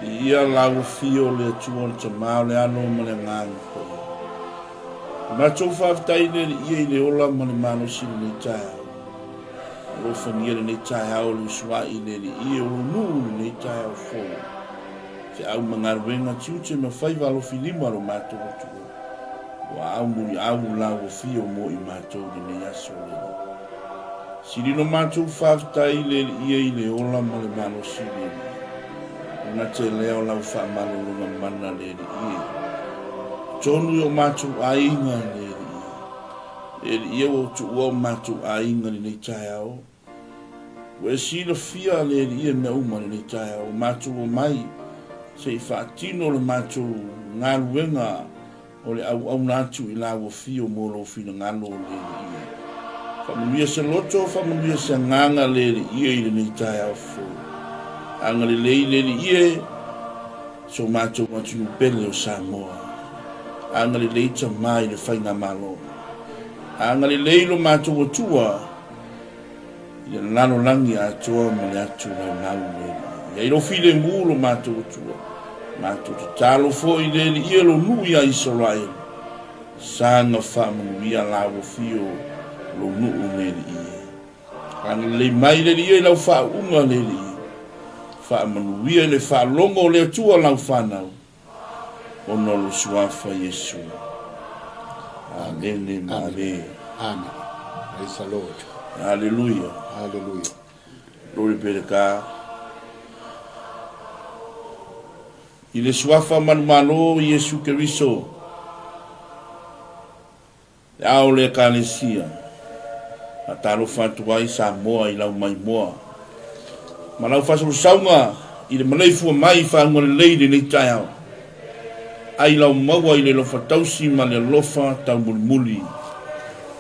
ia lau fio le tuon te mao le ano mane ngang ko. Ma tau whaftai le ia i le ola mane mano sili le tai au. Lo whangia le tai au le swa i le ia o nuu le tai au fo. Te au mangaruenga tiute me whaiva lo filima lo mato o tua. Wa au muri au lau fio mo i mato le ne aso le. Sili no mato whaftai le ia i le ola mane mano sili le. Na te leo lau whaamalo lunga mana le ia. Tonu o matu ainga le ia. E ia o tu o matu ainga le nei tai au. Ue sila fia le ia me uma le nei tai au. Matu o mai. Se i whaatino le matu ngaluenga o le au natu i la o fio molo fina ngalo le ia. Whamanuia se loto, whamanuia se nganga le ia i le nei tai au fo. Anga le le ie so macho watu pele o Samoa. Anga le ta mai le faina malo. Anga le lo macho tua. Ia lano langi a toa mo le atu la mau le. Ia lo file mulo macho tua. Macho talo fo i le ie lo nui a Israel. Sanga famu ia lawo fio lo nuu le ie. Anga le mai le ie la fa unga le ie. Fa manuia le fa longo le tua lau whanau. Ono lo suafa Yesu. Amen. Amen. Amen. Praise the Lord. Hallelujah. Hallelujah. Glory be to God. I le suafa manumalo Yesu Keriso. Le ao le kalesia. A talo whantuai sa moa i lau mai moa. Malau fasulu saunga i le malai fua mai whaango le leide nei tai au. Ai lau maua i le lofa tausi ma le lofa tau mulimuli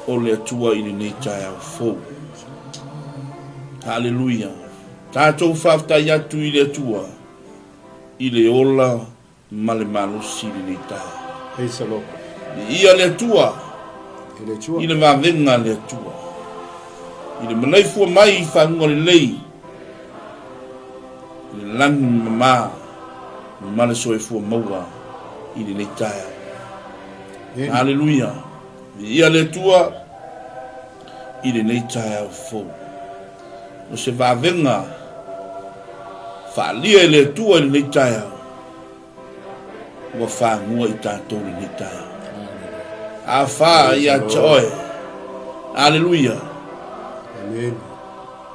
o le atua i le nei tai au fo. Hallelujah. Tātou whaftai atu i le atua i le ola ma le malusi i le nei tai. Praise the Lord. Ia le atua i le mavenga le atua. I le malai fua mai whaango le leide lang mama mana soe fu maua i le tai. Hallelujah. Ia le tua i le tai fo. O se va venga fa lia le tua i le tai. Wa fa ngua i tatou le tai. A fa ia toe. Hallelujah. Amen.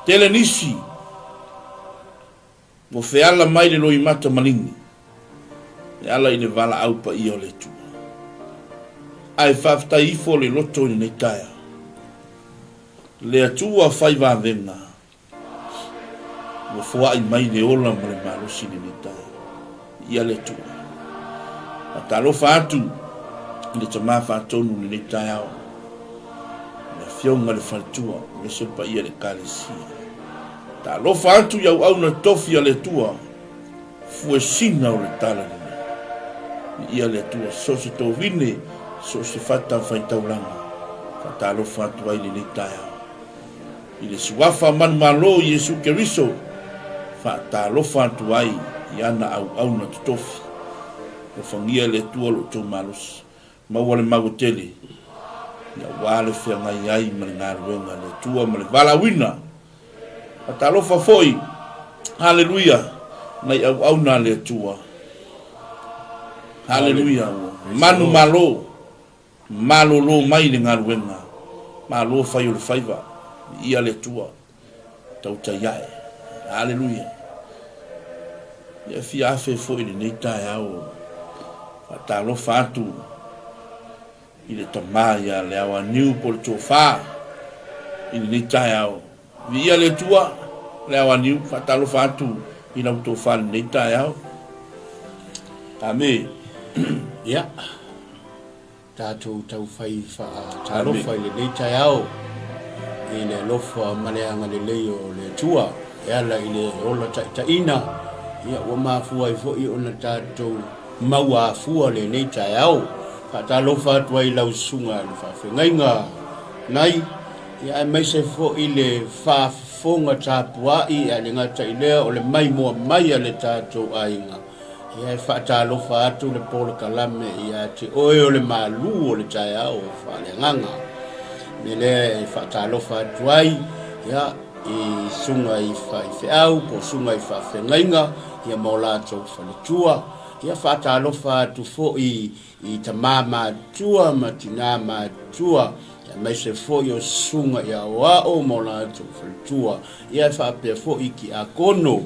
Tele nisi mo fe ala mai le loi mata malingi. E ala i le vala au pa i o le tua. Ai whafta i fo le loto i nei taia. Le atua whai wa venga. Mo fua i mai le ola mo le marosi le nei taia. Ia le tua. A talo whaatu i le tama whaatonu le nei taia o. Le fionga le whatua me se pa ia le kalesia. Ta lo fantu ya au na tofi le tua fu sina o le tala ni ia le tua so se to vine so se fata fai taulanga ta lo fantu ai le taia i le suafa man malo Yesu Keriso fa ta lo fantu ai ia na au na tofi o fangia le tua lo to malus ma wale magotele ya wale fe ngai ai mangaruenga le tua ma le bala wina. Atalofa foi. Hallelujah. Nai au na le tua. Hallelujah. Manu malo. Malo lo mai le ngaruenga. Malo fai o faiva. Ia le tua. Tau taiai. Hallelujah. Ia fi afe foi le nei tai au. Atalofa atu. Ile tamaya le awa new por tofa. Ile nei tai au. Via le tua le awaniu fatalo fatu ina to fan nei tai au. Amen. Ya. Tatu tau fai fa talo fai le nei tai au. Ile lofa maleanga le leo le tua. Ela ile ola ta ina. Ia o mafua i fo i ona tatu maua fua le nei tai au. Fatalo fatu ai lau sunga le fa ngainga. Nai ia mai se fo ile fa fonga tapua i ale ngata ile o le mai mo mai ale tato ainga ia whaatalofa atu le pole kalame ia te oe o le malu o le tai au whaaleanganga. Me le whaatalofa atu ai, ia i sunga i whaiwheau, po sunga i whawhengainga, ia maula tau whaletua, ia whaatalofa atu fo i tamama tua, matina matua, ia mai se fo i o sunga ia wao maula tau whaletua, ia whaapea fo i ki a kono,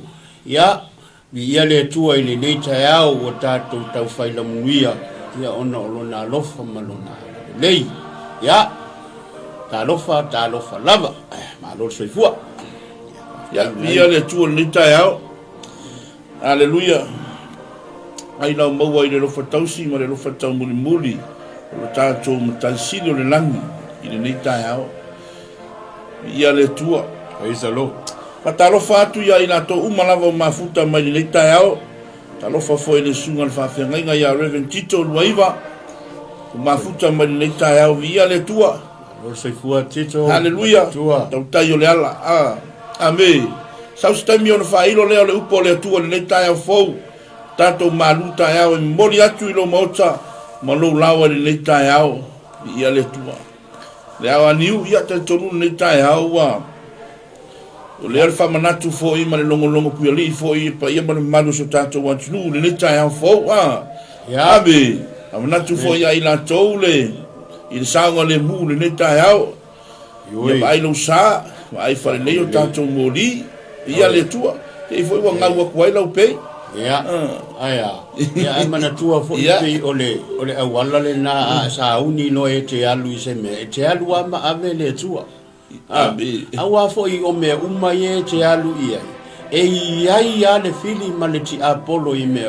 ia ia le tua i le leita au o tātou tau whaila muia, ia ona o lona alofa malona lei, ia tā lofa lava, ma lor soifua. Ia le tua le leita au, aleluia, ai lau maua i le lofa tausi, ma le lofa tau muli muli, o le tātou mataisili o le langi, i le leita au, ia le tua. Praise the Lord. Patalofa atu ia ina to umalava mafuta mai le taiao. Talofa foi le sunga le whawhenga ia Reverend Tito Luaiva. Mafuta mai le taiao via le tua. Lord Saifua Tito. Hallelujah. Tau tai o le ala. Amen. Sau stami o na whailo leo le upo le tua le taiao fou. Tato malu taiao e mori atu ilo maota. Malo lawa le taiao via le tua. Le awa niu ia te tonu le taiao wa. O le alfa manatu fo i ma le longo pui ali fo i pa ia ma le manu so tato wantunu le tai au fo ya be a manatu fo ia i la tou le i le saunga le mu le tai au ia ba i lo sa ai fa le o tato moli ia le tua e fo i wa ngau ku ai lau pe ya aya ya ai manatu fo i o le awala le na sa uni no e te alu i se me te alu ama ave le tua awa fo i o me uma ye te alu ia e ai ale fili maleti apolo i me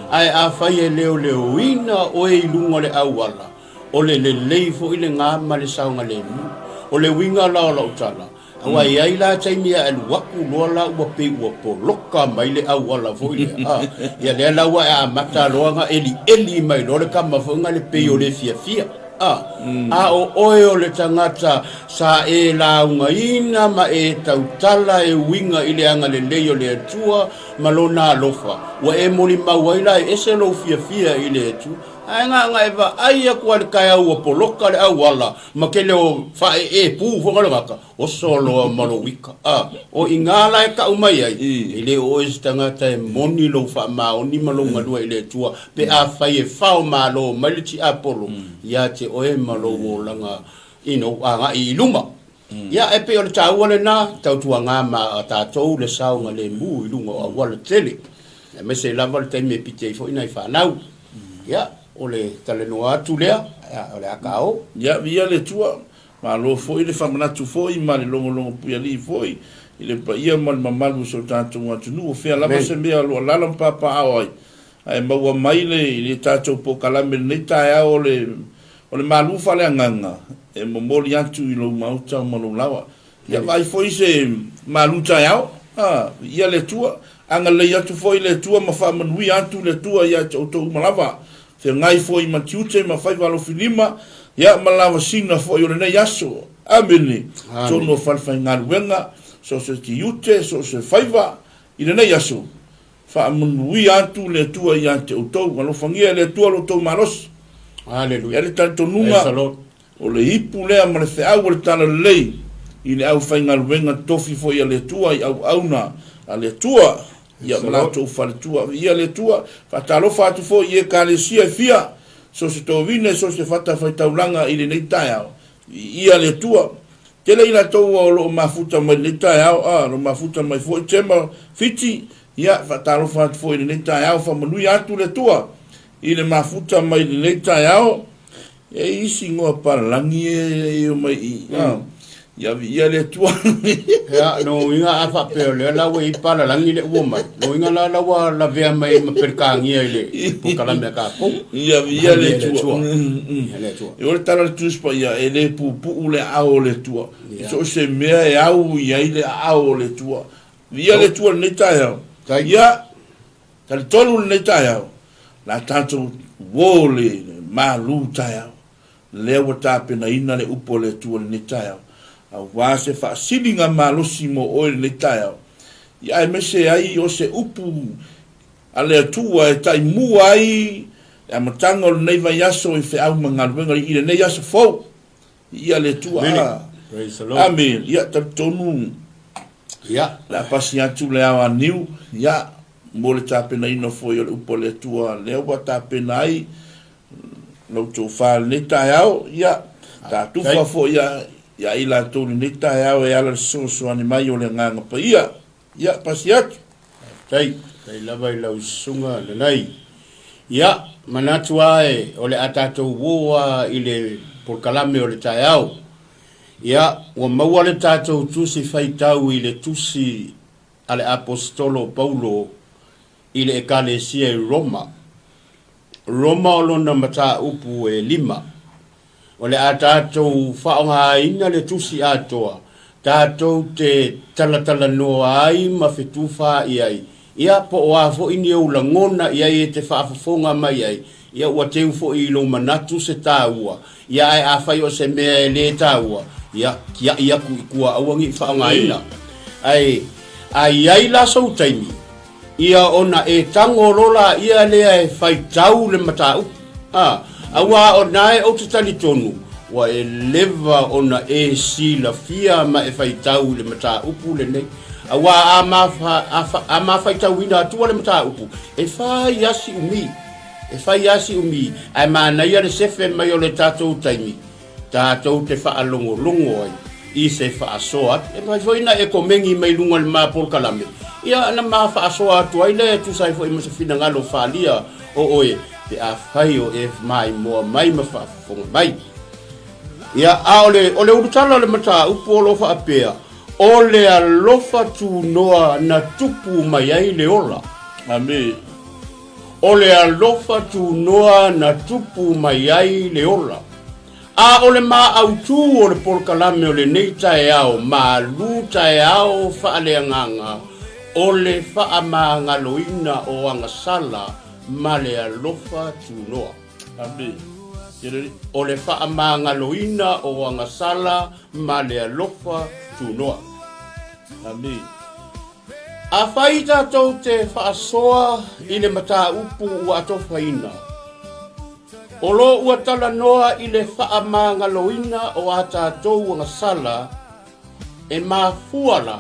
ai a fai leo ina o e lunga le awala o le leifo i le ngā male saunga le mu o le winga la o la utala awa ai la taimia al waku lola ua pe ua poloka mai le awala fo i le ia le lawa a mata loanga eli mai lo le kama fo nga le pe o le fia a o oe o le tangata sa e launga ina ma e tautala e winga i le anga le leo le atua ma lo na alofa wa e mori mawaila e se lo fia i le atua ai nga eva ai akua le kai au poloka le awala ma ke leo fa e pu fo ngala ngaka o solo ma lo wika o ingala e ka umai ai i le o e tangata e moni lo fa ma o ni ma lo ngalua i le atua pe a fai e fao ma lo maliti apolo ya te o e ma lo langa ino anga i luma ya e pe o le tau le na tau tua nga ma tatou le saunga le mu i lunga o wala tele e me se lava le taime pite fo ina i whanau ya o le tale noa atu lea o le akao ya via le tua ma lo fo i le whamanatu fo i ma le longo pui ali fo i le pa ia ma le mamalu so tātou atu nu o whea lava se mea lo lalam papa au ai ai maua mai le tātou po kalame le tai au o le malu fale anganga e momoli atu i lo mauta ma lo lawa ia vai fo i se malu tai au ia le tua anga le atu fo i le tua ma whamanui atu le tua ia tautou malava te ngai fo i matiute ma fai valo filima ya malava sina fo i o le nei aso amene so no falfai ngaruenga so se tiute so se faiva i le nei aso fa munui atu le tua ia te utou ma lo fangia le tua lo tou maros haleluya le tanto nunga o le ipu lea ma le feau o le tala lei i le au fai ngaruenga tofi fo i le tua i au auna a le tua ia malato fale tua ia le tua fa talo fa tu fo ia kalesia fia so se to vine so se fata fa taulanga i le nei taia ia le tua tele ina to o lo mafuta mai le taia lo mafuta mai fo tema fiti ia fa talo fa tu fo i le nei taia fa manui atu le tua i le mafuta mai le nei taia e isi ngoa palangi e mai ia le tua ya no inga afa pe le la we pala langi le wo mai no inga la wa la vea mai ma perkangi ile po kala me ka po ia le tua e ora tala tu spa ia ele pu le ao le tua so se mea e au ia ile ao le tua ia le tua ne taia ia tal tolu ne taia la tanto wole malu taia le wata pe na ina le upo le tua ne taia a wase fa silinga malosi mo o le taia ia me se ai o se upu Ale atua e tai mua ai, e matanga o nei vai aso i fe au mangaluenga i le nei aso fau. Ia le tua a. Praise the Lord. Amen. Ia tonu. Ia. La pasi atu le awa niu. Ia. Mo le tapena ino foi o le upo le tua. Leo wa tapena ai. Lau tau wha le tai au. Ia. Ta tufa fo ia. Ia ila tonu le tai au e ala so ani mai o le nganga pa ia. Ia pasi atu. Tai lava i lau sunga le nei. Ia. Manatu ai o le atatou woa i le polkalame o le tai au. Ia, ua maua le tātou tusi whaitau i le tusi ale apostolo Paulo i le ekalesia i Roma. Roma o lona mata upu e 5. O le a tātou whaonga ina le tusi atoa. Tātou te talatala noa ai ma whetuwha i ai. Ia po o afo ini au la ngona i ai e te whaafafonga mai ai. Ia ua teu fo i lo manatu se tāua. Ia ai a whai o se mea e le tāua. Ia kua awangi whaonga ina. Ai la sau taimi. Ia ona e tango rola ia lea e whai tau le matau. Awa o nae o te tali tonu. Wa e leva ona e sila fia ma e whai tau le matau upu le nei. Awa a ma whai tau ina atua le matau upu. E whai asi umi. E whai asi umi. Ai ma na ia le sefe mai o le tātou taimi. Tātou te whaalongo ai. I se whaasoa. E mai voina e ko mengi mai lunga le maa polkalame. Ia na maa whaasoa atu ai le tu sai fo i masa fina ngalo whaalia o oe. Te a whai o e mai moa mai ma whaafonga mai. Ia a ole urutala le mata upu o lofa apea. Ole a lofa tu noa na tupu mai ai le ola. Amen. Ole a lofa tu noa na tupu mai ai le ola. A ole ma autu o le polkalame o le neita e ao, ma luta e ao whaale anganga, ole wha ma ngaloina o angasala, ma le alofa tunoa. Amen. Ole wha ma ngaloina o angasala, ma le alofa tunoa. Amen. A whaita tau te whaasoa i le mata upu ua atowhaina. Olo ua tala noa i le wha ma ngaloina o a tātou angasala, e ma fuala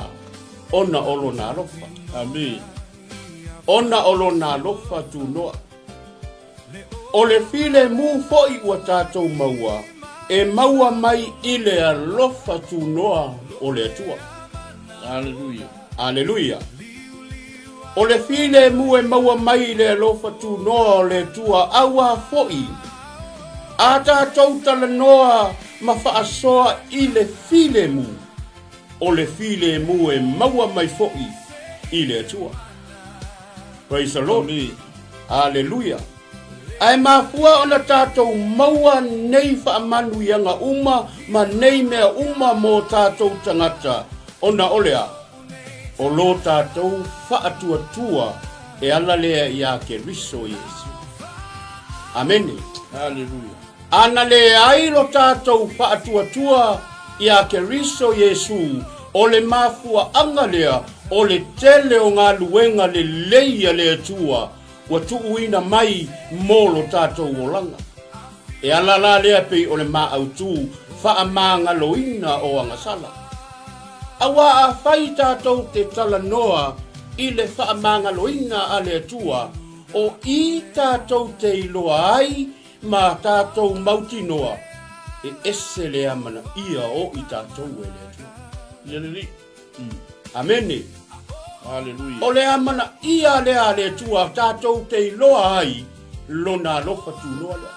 ona olo nā lofa. Amen. Ona olo nā lofa tu noa. O le file mu foi ua tātou maua, e maua mai i le alofa tu noa o le atua. Hallelujah. Aleluia. O le file mu e maua mai i le alofa tu noa o le atua aua foi. A tātou tala noa ma whaasoa i le file mu. O le file mu e maua mai foi i le atua. Praise the Lord. Amen. Hallelujah. Ai mafua ona tātou maua nei whaamanu ianga uma, ma nei mea uma mō tātou tangata. Ona olea, o lo tātou whaatua e ala lea i a ke riso Yesu. Amen. Hallelujah. Ana le airo tātou whaatua i a ke riso Yesu, o le mafua anga lea, o le tele o ngā luenga le leia le atua, wa tuuina mai molo tātou o langa. E ala la lea pei o le maa autu, wha maa ngaloina o angasala. Awa a whai tātou te tala noa, i le wha maa ngaloina a le atua, o i tātou te iloa ai, ma tātou mauti noa, e ese le amana ia o i tātou e le atua. Yelili. Amene. Hallelujah. O le amana ia lea le tua tātou te iloa ai, lona lofa tu noa lea.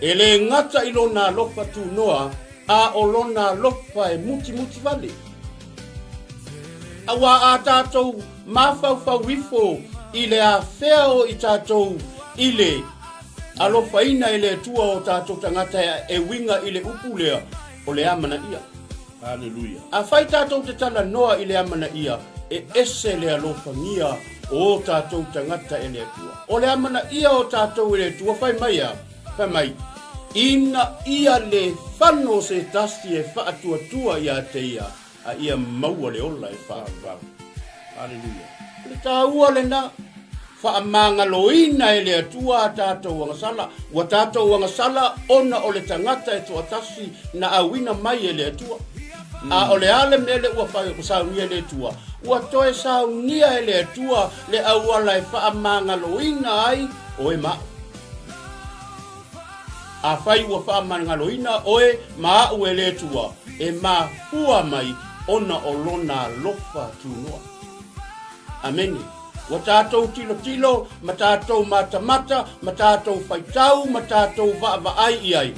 E le ngata i lona lofa tu noa, a o lona lofa e muti vale. Awa a tātou mawhau wifo i le a wheo i tātou i le alofa ina i le tua o tātou tangata e winga i le upu lea, o le amana ia. Hallelujah. A whai tātou te tala noa i le amana ia, e ese le alofa ngia o tātou tangata e le atua. O le amana ia o tātou e le atua, whai mai, ina ia le whano se tasi e whaatua tua ia te ia, a ia maua le ola e wha. Hallelujah. Le taua le na whaamanga loina e le atua tātou wangasala. Wa tātou wangasala ona o le tangata e tuatasi na awina mai e le atua. A o le ale me le ua whai o saunia le atua. Ua toe saunia e le atua le awala e whaamanga loina ai o e maa. A whai ua whaamanga loina o e maa ue le atua. E maa hua mai ona o lona lofa tunua. Amene. Wa tātou tilo, ma tātou mata, ma tātou whaitau, ma tātou vaai iai.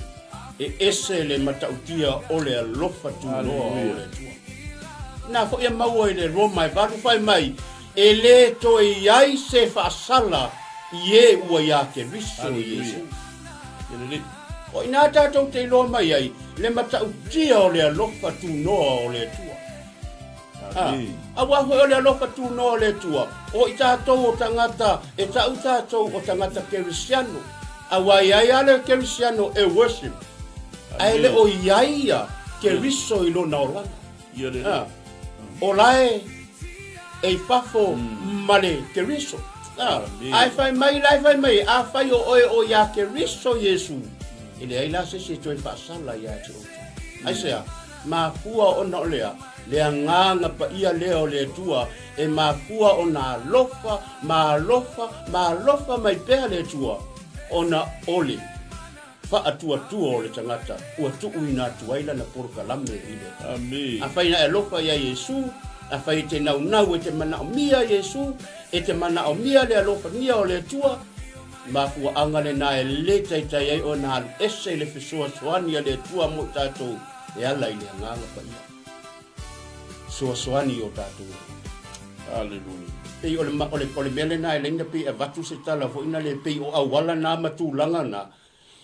E ese le matautia o le alofa tunoa o le tua. Nā fo ia maua i le Roma e vatu whai mai, e le to iai se whaasala i e ua ia ke riso i Yesu. O ina tātou te iloa mai ai, le matautia o le alofa tunoa o le tua. Awa hoi o le alofa tunoa o le tua. O i tātou o tangata, e tau tātou o tangata kerisiano. Awa iai ale kerisiano e worship. Ai le o iaia keriso i lona o lana. O lae e pafo male keriso. Ai fai mai, a fai o oe o ia keriso Yesu. Ile ai la se toi whaasala ia te otu. Ai sea, ma fua ona o lea. Le nganga pa ia leo le tua e mafua ona lofa mai pea le tua ona ole fa atua o le tangata ua tuuina tuaila na porkalame ile. Amen. A faina e lofa ia Yesu, a fai te nau e te mana o mia Yesu, e te mana o mia le alofa nia o le tua, mafua angale na e le taitai ai o na ese le fesua soania le tua mo tatou e ala i le nganga pa ia. Soani o tātou. Hallelujah. Pei ole mele na ele pei e vatu se tala fo ina le pei o awala na matulanga na.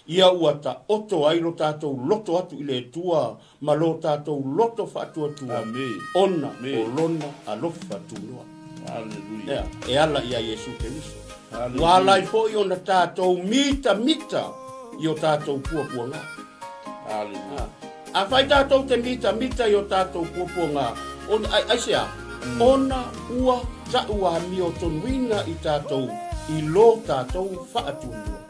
Ia ua ta oto ai lo tātou loto atu i le tua, ma lo tātou loto whaatua tua. Amen. Ona Amen. o lona a lofa tunoa. Hallelujah. E ala ia Yesu Keriso. Hallelujah. Walai fo i ona tātou mita i o tātou pua ngā. Hallelujah. A whai tātou te mita i o tātou pua ngā. Ai sea, ona ua ua mi o tonuina i tātou, i lo tātou whaatunua.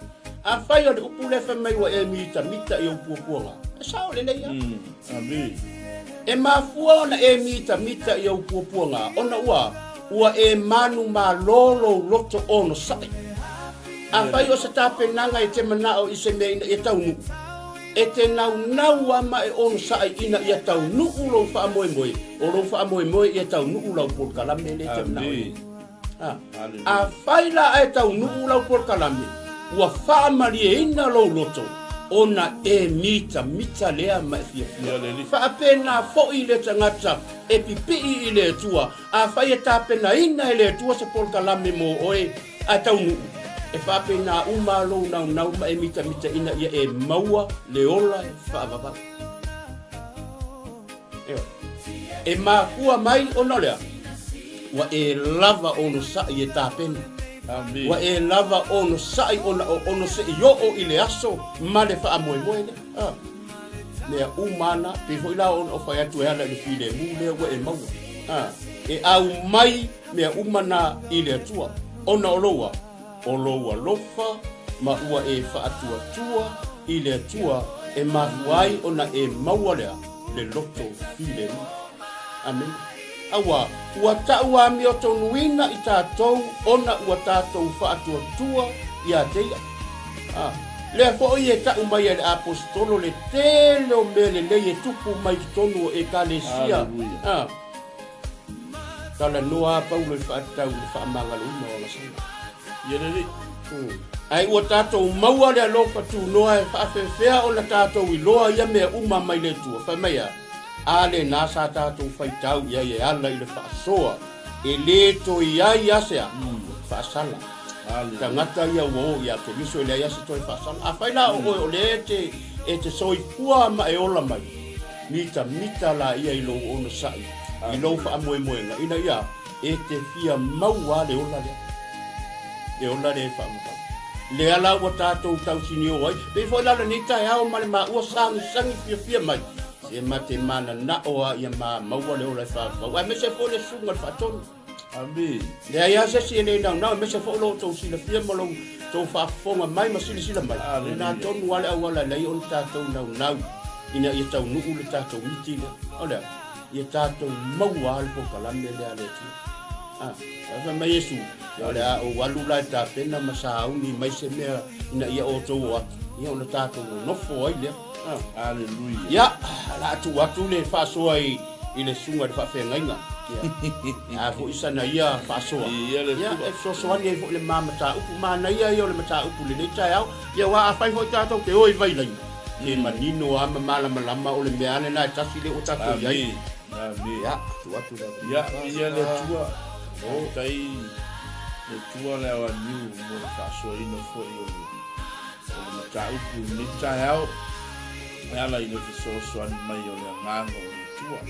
A whai o le upu lefa mai wa e mita i o puapuanga. E sao le leia? Amen. E mafua ona e mita i o puapuanga. Ona ua e manu ma lolo loto ono sai. A whai o sa tāpenanga i te manao i se mea i taunu. E te nau ama e ono sai ina ia tau nuu lau wha moe. O lau wha moe ia tau nuu lau porkalame le te nau. A whaila e tau nuu lau porkalame. Ua wha mari e ina lau loto. Ona e mita lea ma e fia. Wha apena fo i le tangata e pipi i le tua. A whai e tāpena ina i le tua se porkalame mo oe a tau nuu. E whape nā umalo nau ma e mita ina ia e maua le ola e whaavava. E mākua mai o nolea. Wa e lava ono sai e tāpena. Amen. Wa e lava ono sai ono se i o i le aso ma le wha moe le. Mea umana pe hoi la ono whai atu e ala le while mu lea wa e maua. E au mai mea umana i le atua. Ona oloa. O loa lofa, ma ua e whaatua i le atua, e mahuai ona e maua lea, le loto file mu. Amen. Awa, ua taua mi o tonuina i tātou, ona ua tātou whaatua i a teia. Lea fo i e tau mai e le apostolo le tele o mele le e tupu mai tonu e kalesia. Kala noa paulo i whaatau i whaamangalo ina o lasana. Yerere. Ai ua tātou maua lea lofa tu noa e whaafewhea o la tātou i loa ia mea uma mai le tua. Whai mai a, ale nā sa tātou whaitau ia e ala i le whaasoa. E le to i ai asea, whaasala. Tangata ia ua o ia te miso i le iase toi whaasala. A whai la o le e te soifua ma e ola mai. Mita la ia i lo ono sai. I lo wha moenga. Ina ia, e te fia maua le ola lea. E ona le whaamata. Le ala ua tātou tau sini o ai. Pei fo lala ni tai hao male ma ua sangi fia mai. Se ma te mana na oa ia ma maua le ola whaafau. Ai me se fo le sunga whaatonu. Amen. Le ia se si le na me se fo lo to si le fia mo lo to fa fonga mai ma si le mai. Na to wala le on ta to na ina ia tau nu le ta to miti le. Ola ia ta to mau al po kala me le ale tu. Sa mai Yesu. Ola o walu la ta pena ma sa uni mai se me ina ia o to wa. Ia o ta to no fo ai le. Hallelujah. Ya la tu watu le fa so ai ile sunga de fa fe ngainga. Fu isana ia fa so. Ia le so so ani fu le mama ta upu mana ia yo le mata upu le tai au. Ia wa a fai ho ta to te oi vai lai. Ni manino ama mala malama o le meane na tasi le o ta to ia. Ya tu watu da. Ya ia le tua. O tai le tua le wa niu mo fa so ino fo yo. O mata upu le tai au. Ala ina so so ani mai o le ngango le tua.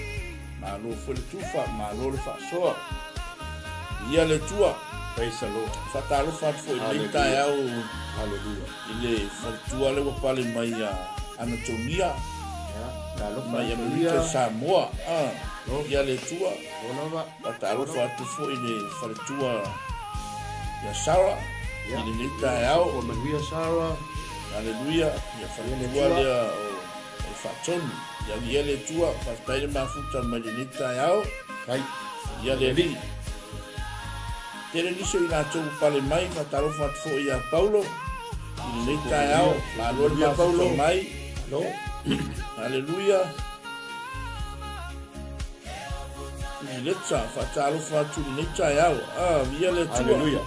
Ma lo fo le tufa, ma lo le fa so. Ia le tua. Praise the Lord. Fatalo fat fo le tai au. Hallelujah. Ile fa tua le wa pale mai anatomia. Ya, lo fa Mai Amerika Samoa. Ia le tua. Ona va. Fatalo fat fo ile fa tua. Ya Sarah. Ile le tai au. O Maria Sarah. Hallelujah. Ya fa tua le o fa tonu. Ya le tua fa tai mafuta malinita yao. Kai. Ya le li. Tere niso ina tau pale mai ma taro fat fo ia Paulo. Ile ta yao ma lo ia Paulo mai. No. Hallelujah. Ile ta fa taro fat tu ile ta yao. Ya le tua. Hallelujah.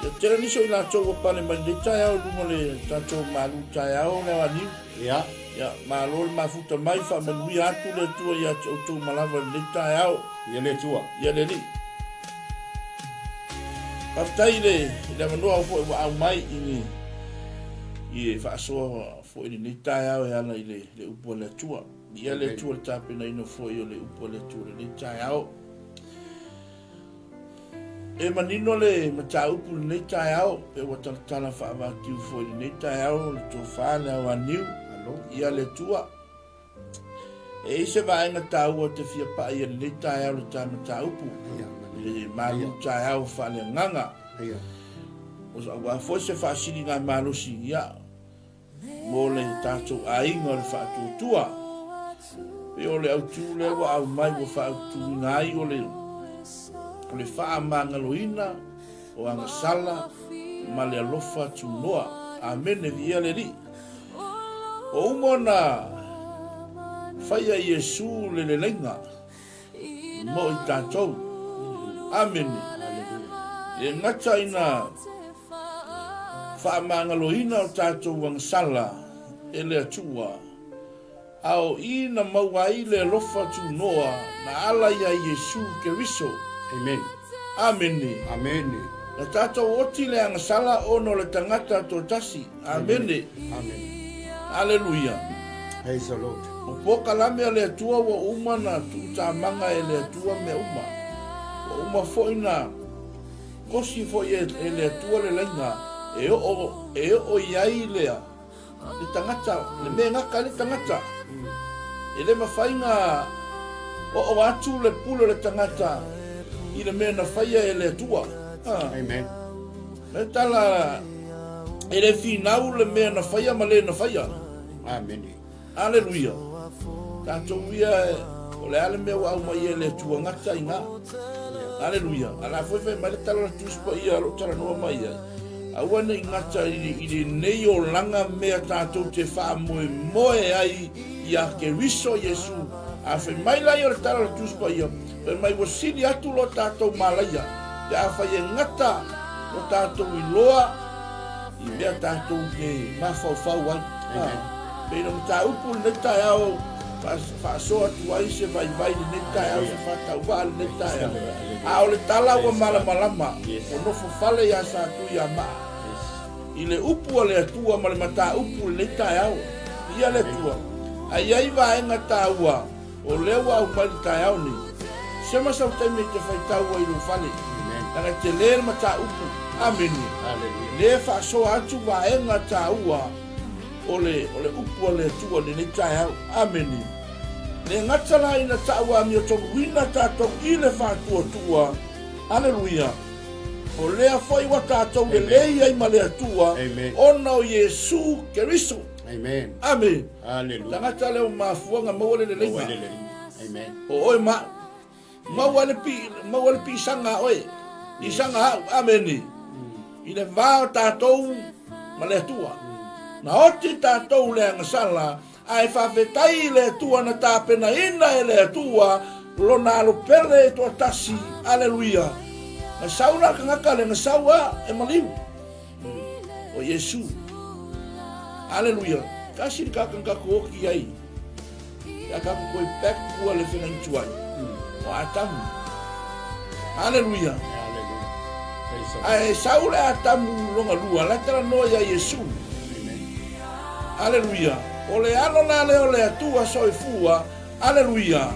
Ya tere niso ina tau pale mai ile ta yao lumole tanto malu ta yao na wani. Ya. Ya malol mafuta mai fa manui atu le tua ya tu malava le tai au Ia le tua. ya le ni patai le manoa fo au mai ini i fa so fo ni tai au ya le upo le tua ya le tua tape na ino fo yo le upo le tua le tai au e manino le mata upo le tai au e wata tala fa va ki fo ni tai au le to fa le wa niu ia le tua e se vai na tau te fia pa ia le tai au le tama taupu le malu tai au fa le nganga o sa wa fo se fa sili nga malu si ia mo le tatu ai ngol fa tu tua e o le au tu le wa au mai wo fa tu ngai o le fa mangaloina o anga sala ma le lofa tu noa amen e ia le ri o umona faya Yesu le lenga mo i tātou amen e ngata ina whaamangaloina o tātou wang sala e le atua au ina mawai le lofa tu noa na ala ya Yesu ke riso Amen. amen Amen. na tātou oti le anga sala ono le tangata to tasi amen Amen. Hallelujah. Praise the Lord. O poka lame le atua wa uma na tu tamanga e le atua me uma. Wa uma fo ina kosi fo e le atua le lainga e o iai lea. Le tangata, le me ngaka le tangata. E le mawhainga o atu le pulo le tangata i le mea na whaia e le atua. Amen. Me tala e le finau le mea na whaia ma le na whaia. Amen. Hallelujah. Tātou ia o le ale mea au mai e le tua ngata i ngā. Hallelujah. Ala foi mai le tala tuspa ia lo tala noa mai ai. Awana i ngata i le nei o langa mea tātou te wha moe ai i a ke riso Yesu. A whai mai lai o le tala tuspa ia. Pe mai wasili atu lo tātou malaya. Ia a whai e ngata lo tātou i loa. I mea tātou ke mawhau ai. Pena mta upu le tai au fa so atu ai se vai le tai au se fa tau va le tai au a o le tala wa malama o no fo fale ya sa tu ya ma i le upu le tua ma le mata upu le tai au ia le tua ai ai va enga taua o le wa o mal tai au ni se ma sa te me te fai tau i lo fale na te le mata upu amen le fa so atu va enga taua ole upu le tua ni tai au amen le ngatala ina taua mi to wina ta to ile fa tua Aleluia. O lea foi wa tātou le lei ai ma le atua. Ona o Yesu Keriso. Amen. Amen. Hallelujah. Tangata leo mafuanga maua le lei. Amen. O oi ma. Maua le pi sanga oi. I sanga amen. I le vao tātou ma le atua. Na oti tātou le angasala. Ai whawhetai le atua na tāpena ina e le atua. Lona alo pele to tasi. Aleluia. Na sauna ka ngaka le ngasawa e maliu. O Yesu. Aleluia. Kasi ka kan ka ko ki ai. Ya ka ko pek ko le fena ntuai. O atamu. Aleluia. Ai saula atamu longa lua la tara no ya Yesu. Aleluia. Ole alo na le ole atua soifua. Aleluia.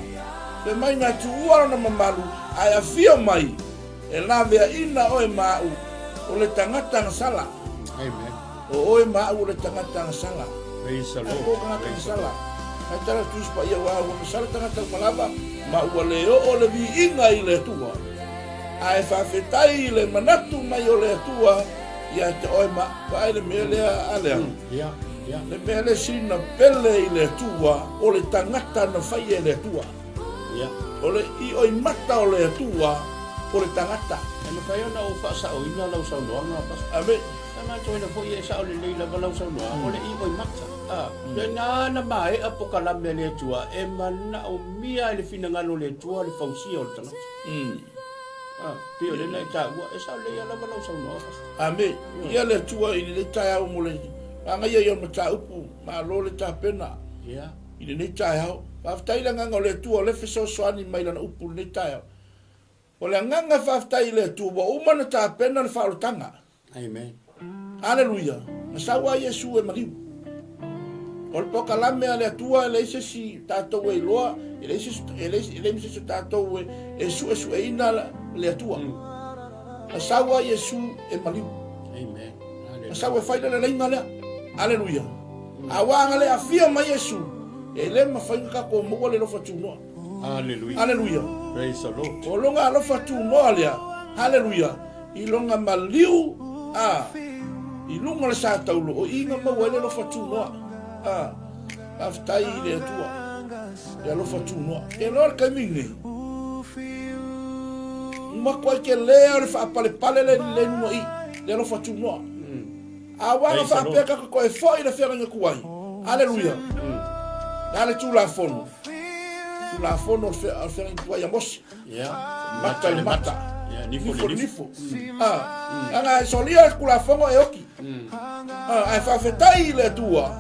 Pe mai na tuua na mamalu ai afia mai. E la vea ina oe mau o le tangata na sala. Amen. O oe mau o le tangata na sala. Praise the Lord. O tangata na sala. Ai tara tuspa ia wa o sala tangata malaba ma ua le o le vi inga i le tua. Ai whawhetai le manatu mai o le tua ia te oe ma vai le mele alea. Yeah. Le mele sina pele i le tua o le tangata na whai e le tua. Yeah. O le i oi mata o le tua o le tangata. E me whai ona o whaasa o ina lau sau noa ngā pas. Ame. Tama toina po i e sa o le leila wa lau sau noa. O le i oi mata. Le nana mai a poka la me le tua. E mana o mia le fina ngano le tua le fausia o le tangata. Pio le nei tā ua. E sa o leila wa lau sau noa pas. Ame. Ia le tua i le tai au mo le. Anga ia ia mata upu. Ma lo le tā pena. Yeah. I le nei tai au. Whaftai la nganga o le tua le fiso soani mai lana upu le nei tai au. O le nganga whaftai le tua wa umana tā pena le whaolotanga. Amen. Aleluia. Na sawa Yesu e mariu. O le poka lame a le tua le ise si tātou e loa. Ele ise si tātou e su e ina le tua. Na sawa Yesu e mariu. Amen. Na sawa e whaida le leinga lea. Aleluia. A wanga le a fia ma Yesu. E le ma whainga ka ko mua le lofa tūnoa. Hallelujah. Hallelujah. Praise the Lord. O longa lofa tūnoa lea. Hallelujah. I longa maliu. I lunga le sa taulo. O inga maua le lofa tūnoa. Aftai le atua. Le lofa tūnoa. E lor kamingi. Uma koe ke lea le whaapale pale le nua i. Le lofa tūnoa. A wanga whaapeka ka koe fo i le whenga kuai. Hallelujah. Dale tūla fono. La fono al whenga kuai a mosi. Yeah. Mata le mata. Nifo. Anga solia kula fongo e oki. Ai whawhetai le tua.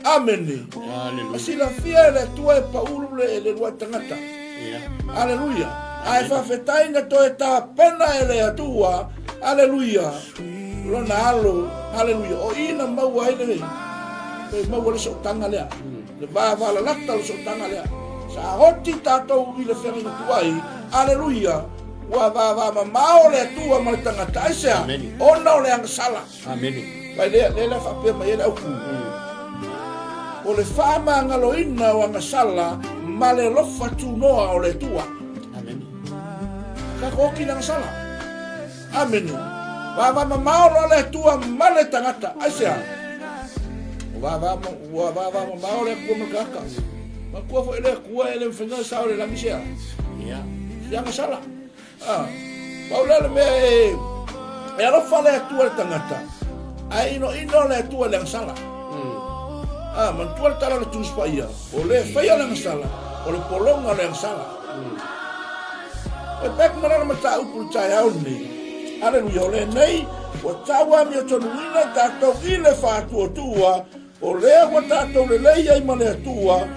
Amene. Hallelujah. Sila fia le tua e paulu le lua tangata. Aleluia. Ai whawhetai na toe tā pena e le tua. Aleluia. Lona alo. Aleluia. O ina maua e le. Le maua le sotanga lea. Le vāvala lata le sotanga lea. Sa hoti tātou i le whenga tuai. Aleluia. Wa va mao le tua ma tangata isa ona le ang sala amen vai le fa pe mai le ku o le fa ma ngalo ina wa sala ma le lofa tu no o le tua amen ka ko ki na sala amen wa mao le tua ma le tangata isa wa mao le ku ma ka ma ku fo le ku ele fenga sa le la misia ya sala Paula me e ro fale tua tangata. Ai no le tua le sala. Man tua tala le tus paia. O le faia le sala. O le polonga le sala. E pek mara mata upu tai au ni. Aleluia le nei o tawa mi to nuina ta to ile fa tua. O le wa ta to le ai ma le tua.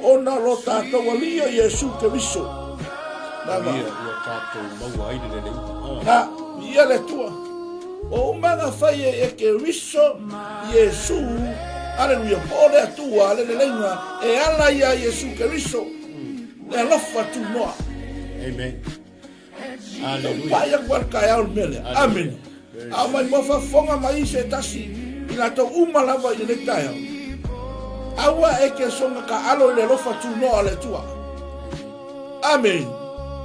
Ona lo ta to walia Yesu Keriso. Na ia le tua o manga fai e ke riso Yesu aleluia o le tua le lenga e ala ia Yesu ke riso le lofa tu noa amen aleluia vai agora kai ao mele amen a mai mo fa fonga mai se tasi ina to uma lava i le tai awa e ke songa ka alo le lofa tu noa le tua amen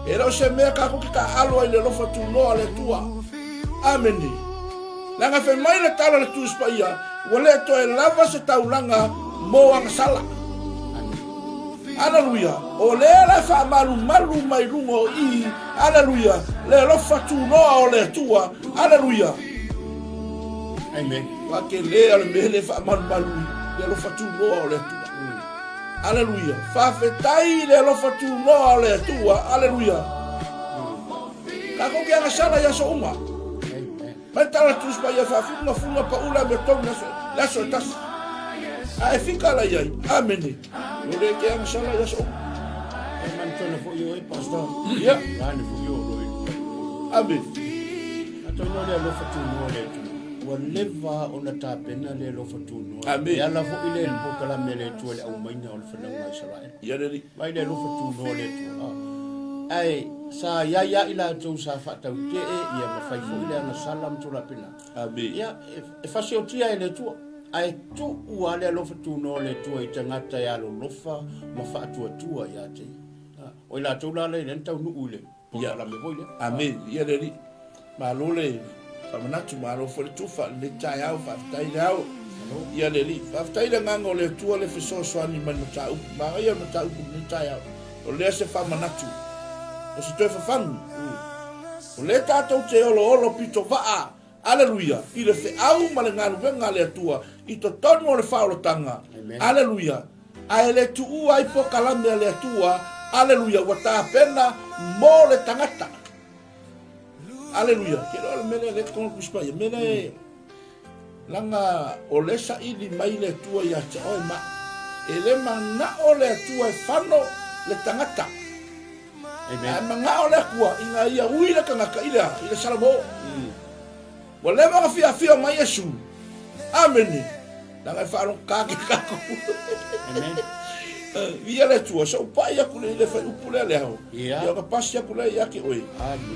E lo se mea ka ko ka alo ile lo fatu no ale tua. Ameni. Langa fe mai le tala le tu spaia. Wale to e lava se taulanga mo ang sala. Aleluia. O le la fa malu mai lungo I. Aleluia. Le lo fatu no ole tua. Aleluia. Amen. Wa ke le ale me le fa malu. Le lo fatu no ole tua. Aleluia. Fa fetai le lo fatu no ole tua. Aleluia. Ka ko ke ang sala ya so uma. Mas tala tu spaia fa funga pa ula me tom na so tas. Ai fica lá aí. Amém. Eu le que ang sala ya so. Man tona fo yo e pastor. Ya. Rani fo yo lo. Amém. Ato no le lo fatu no le tu. Wa leva ona ta pena le lo fatu no. Amém. Ya la fo ile el boka la mele tu le au mai na ol fana mai Israel. Ya deri. Mai le lo fatu no le tu. Ai sa ya ila tu sa fa tau ke e ia ma fai fo ile na salam tu la pena. Amém. Ya e fa se o tia ele tu. Ai tu ua le alofa tu no le tua I tangata ya lo lofa ma fa tua ya te. O ila tu la le tau nu ule. Ya la me voile. Amém. Ya deri. Ma lole. Fa manatu ma lo fo tu fa le tai au fa tai au. Ya deri. Fa tai da ngango le tua le fiso so ani man ta u. Ma ya no ta u ni tai au. O le se fa manatu. O se tu fa fan. O le tatou te olo pito va. Aleluia. I le fe au ma le nganu venga le atua. I to tono le whaoro tanga. Aleluia. Ai le tu ua I po kalame le atua. Aleluia. Wata pena mo le tangata. Aleluia. Kero le mele le kono kuspaia. Mele langa o le sa ili mai le atua ya te oi ma. E le mana o le atua e whano le tangata. Amen. Ai manga o le kua. Inga ia ui le kangaka ila. Ila salamo. Wale mga fia mai Yesu. Amen. Nanga whaarong kake kako. Amen. Ia le tua. So upai aku le whai upule le hao. Ia. Ia ka pasi aku le ia ke oi.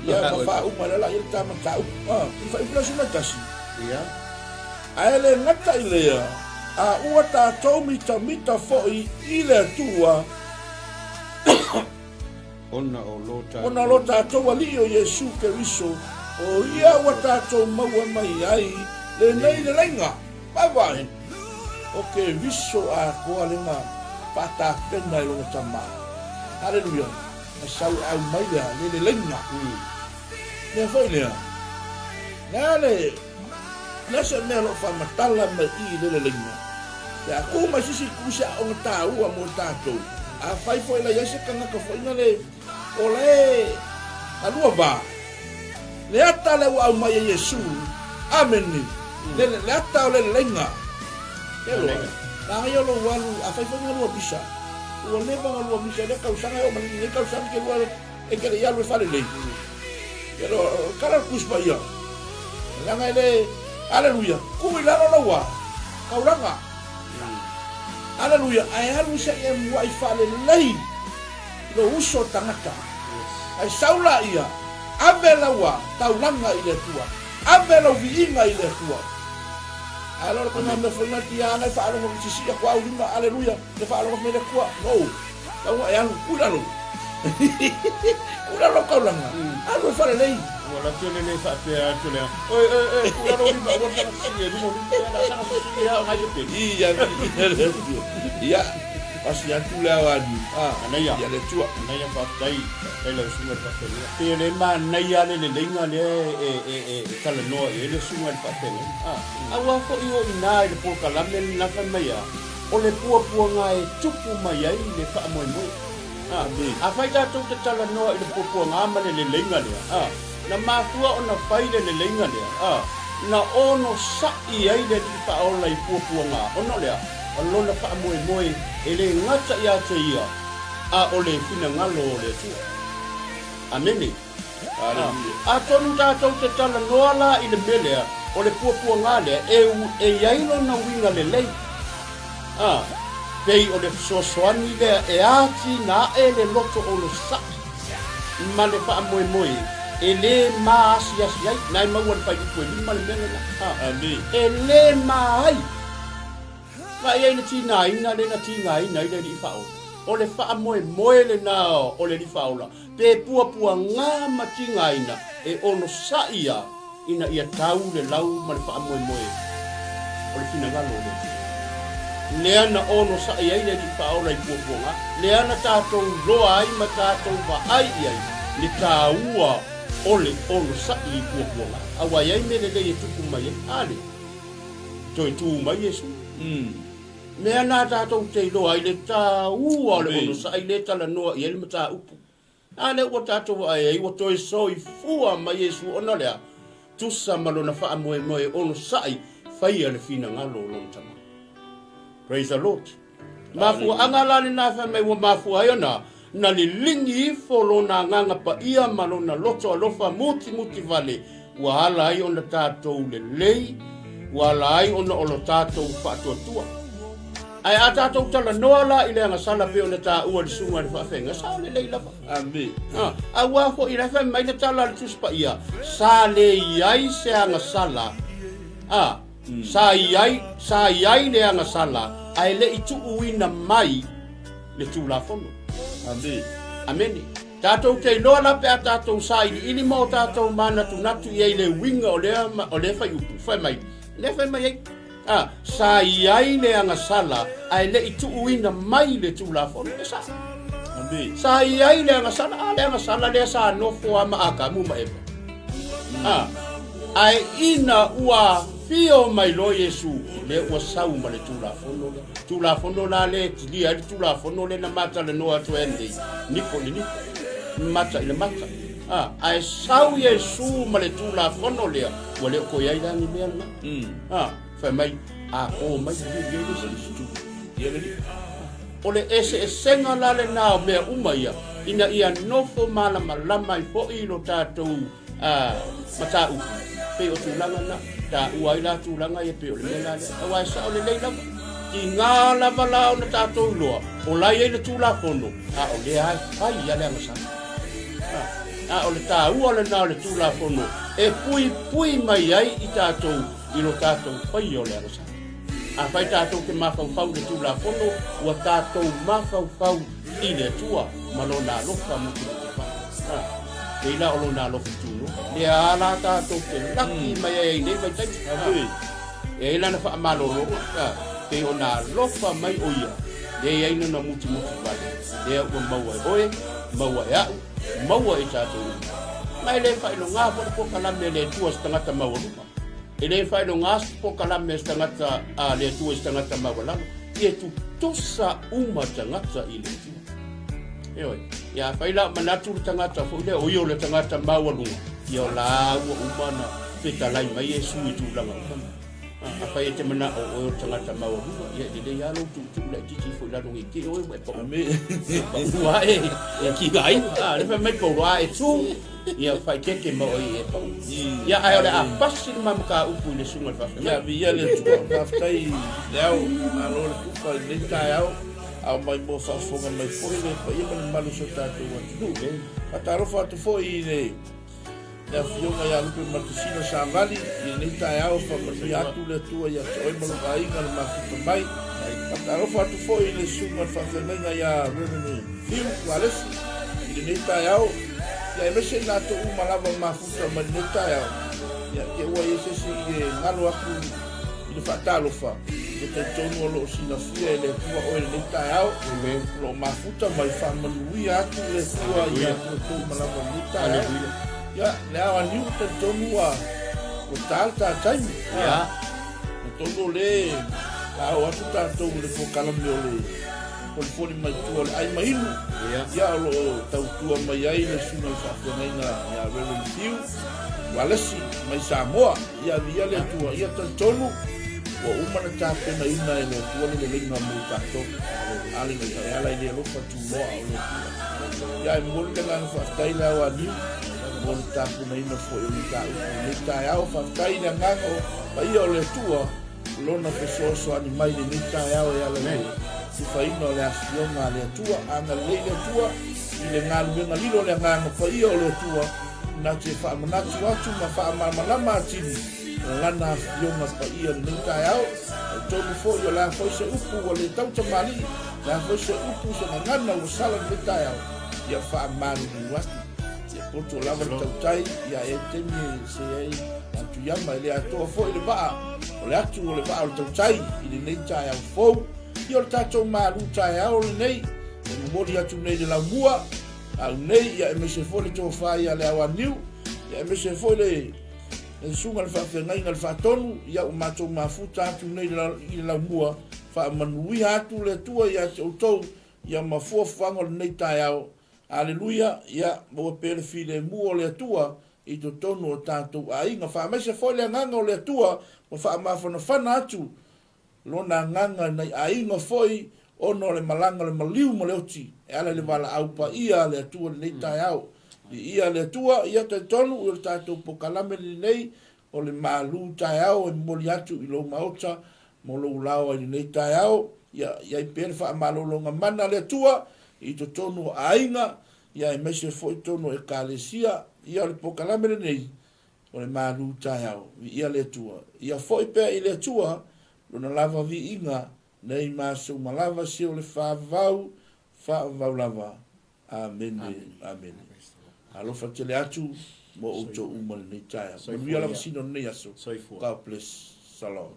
Ia ka wha umarela ia tama tau. I whai upule suna tasi. Ia. Aele ngata I lea. A ua tātou mita foi I le tua. Ona o lota. Ona lo tātou ali o Yesu ke riso. O ia wa tātou maua mai ai, le nei le lenga, vai. O ke viso a koa lenga, pata pena I longa tama. Hallelujah. A sau au mai lea, le lenga. Nea foi lea. Nea se mea lo wha matala mai I le lenga. Nea ku mai sisi kusia o ngata ua mo tātou. A whai foi la yase kangaka foi na le, o le, alua ba. Le ata le au mai Yesu. Amen. Le ata le lenga. Hello. La yo lo walu a fai fai lo bisa. O le ba lo bisa le kausanga o mani le kausanga ke lo e ke ya lo fale le. Pero kala kuspa ya. La ngai le aleluia. Ku ila lo wa. Kauranga. Aleluia. Ai halu se e mai fale le. Lo uso tangata. Ai saula ia. Avela wa taulanga I le tua. Avela viinga I le tua. Allora quando me fona tiana fa lo che sia qua una alleluia. Le fa lo me le qua. No. Tau e anu kulalo. Kulalo kaulanga. Anu fa le lei. Wala tele le fa pe tele. Oi kulalo ni ba wala si e mo ni na sana si ya ngai pe. Iya. Pasti yang tu lawadi. Anaya. Ya le tua. Anaya fa tai. Ele sunga fa pe. Ele ma naya le lenga le e kala no ele sunga fa pe. Awa fo io ina le po kala me na fa maya. O le pua ngai tupu mai ai le fa moi. A fai ta tu te tala no le pua ngama le lenga le. Na mafua ona fai le lenga le. Na ono sa I ai le fa ola I pua nga. Ono le. Alona fa moi ele ngata ya te ia a ole fina ngalo le tu ameni a tonu ta te tala noala I le mele ole pua ngale e yailo na winga le lei pei ole soani le e ati na ele loto ole sa male fa moi ele ma sia nai ma wan pa I ko ni male mele Amen. ele mai. Wa ia ina tina ina le na tinga ina le I fao. o le wha moe le nā o le rifaula. Pe pua ngā matinga ina e ono saia ina ia tau le lau ma le wha moe. O le fina ngalo le. Leana ono saia ina rifaula i pua. Leana tātou loa ai ma tātou wa ai ai. Le tāua ole ono saia i pua. Awa iai me le e tuku mai ale. Toi tu mai Yesu. Mea nā tātou te loa i le tā ua le ono sa i le tala noa i ele ma tā upu. Ale ua tātou ai ai ua toi so i fua ma Yesu ona lea. Tusa malona wha moe ono sa i whaia le fina ngalo lon tama. Praise the Lord. Mafua angalani nā wha mai ua mafua ai ona. Na li lingi i folo nā nganga pa ia malona loto alofa muti vale. Ua hala ai ona tātou le lei. Ua hala ai ona olo tātou whātua. Ai a tātou tala noa la i lea ngasala pe ona tā ua li sunga ni whaafenga. Sa le lei lava. Amen. A wafo i refa mai na tala li tuspa ia. Sa le iai se a ngasala. Sa iai le a ngasala. Ai le i tu uina mai le tu la fono. Amen. Amen. Tātou te loa la pe a tātou sa ili mo tātou mana tu natu iai le winga o le whai upu. Whai mai. Le whai mai ei. Sa iai le anga sala ai le itu uina mai le tulafono le sa. Amen. Sa iai le anga sala le sa no fo ama aka mu ma eva. Ai ina ua fio mai lo Yesu le ua sau ma le tulafono le. Tulafono la le tili ai tulafono le na mata le no atu ende. Niko le niko. Mata ile mata. Ai sau Yesu ma le tulafono le. Wale ko iai la ni mea. Fai mai o mai ole ese senga la le na me umaia ina ia nofo mala malama i fo i lo tātou mata u pe o tulanga na ta uaila tulanga e pe o le mela le awai sa o le leila ki ngā lava la o na tātou loa o lai e le tula fono o le ai ai ia le amasa o le tā ua le na o le tula fono e pui mai ai i tātou i lo tātou whai o le arasa. A whai tātou ke mawhau le tūla fono, ua tātou mawhau i le tua, malo nā lofa mutu le te wha. Ke ila olo nā lofa tūno. Le ala tātou ke laki mai ai nei mai taiti. E ila na wha malolo, ke o nā lofa mai o ia. Le aina na mutu wale. Le ua maua e oe, maua e au, maua e tātou. Mai le wha ilo ngā po kalame le tua stangata maua lupa. E le whai no ngās po kalame stangata le tua stangata mawalama. I e tu tosa uma tangata i le tua. E oi, ia whai la manatu le tangata fo le oio le tangata mawalunga. I o la ua umana peta lai mai e sui tu langa ukama. A whai e te mana o oio tangata mawalunga. Ia le alo tu le titi fo la nungi ki oi mai po. Amen. Ua e ki gai. Le whai mai po roa e tu. Ia whai keke mo i e pau. Ia ai ora a pasi ma maka upu le sunga le whawhai. Ia via le tua whawhai leo alo le kupa le tai au au mai mo whawhonga mai fwoi le pa ia mani malu so tātou watu. A tarofa atu fwoi i le le whionga ia lupe matusina sa vali i le tai au whamanu atu le tua ia te oi malu ka inga le makuta mai. A tarofa atu fwoi le sunga whawhenga ia rene fiu walesi i le tai au. Ya mese na to malava mafuta maneta ya ke wa yese si ngalo aku i fatalo fa ke te tonu lo sina fia le tua o le neta ya lo mafuta mai fa manui atu le tua ya to malava neta ya le awa ni te tonu wa o talta tai ya tonu le a o atu to le fokala me le Poli mai tua ai mai lu ya lo tau tua mai ai le suna fa nei na ya velo tiu walesi mai Samoa ya via le tua ya tonu o umana ta pe mai na le tua le le na mu ta to ale mai ya la ile lo fa tu lo o le tua ya mo le na fa tai la wa ni mo ta pe mai na fo le ta ya o fa tai na ngako mai o le tua lo na pe so animai le ta ya o ya le si faino le afiona le tua anga le tua i le ngalu nga lilo le nganga fa io le tua na te fa manatu atu ma fa ma matini lana afiona fa io le tai au tonu fo io la fo se upu o le tau tamali na foi se upu se ngana o sala le tai au ia fa manu ni watu ia poto lava tau tai ia e temi se ai atu yama le ato foi le ba o le atu o le ba o tau tai i le nei tai au fo ia o tatou malu tai au le nei e mori atu nei le la mua au nei ia e me se foi le to fa ia le awa niu ia e me se foi le sunga le fa ngai ngal fa tonu ia o matou mafuta atu nei i la mua fa manui atu le tua ia tau ia mafuafanga le nei tai au aleluia ia mo pele file mu o le tua i to tonu o tatou ainga fa mai se foi le nganga o le tua o fa mafona fana atu lona nganga nei ainga foi ono le malanga le maliu mo le oti e ala le vala au pa ia le tua le nei tai au ia le tua ia te tonu o tatou pokalame le nei o le malu tai au e moli atu i lo maota mo lo lao i nei tai au ia i pele fa malolonga mana le tua i to tonu ainga ia e mese foi tonu e kalesia ia le pokalame le nei o le malu tai au ia le tua ia foi pe i le tua lona lava vi inga nei maso malava si o le fa vau lava amen amen alo fa tele atu mo o to umal nei tai au ia la sino nei aso God bless salom.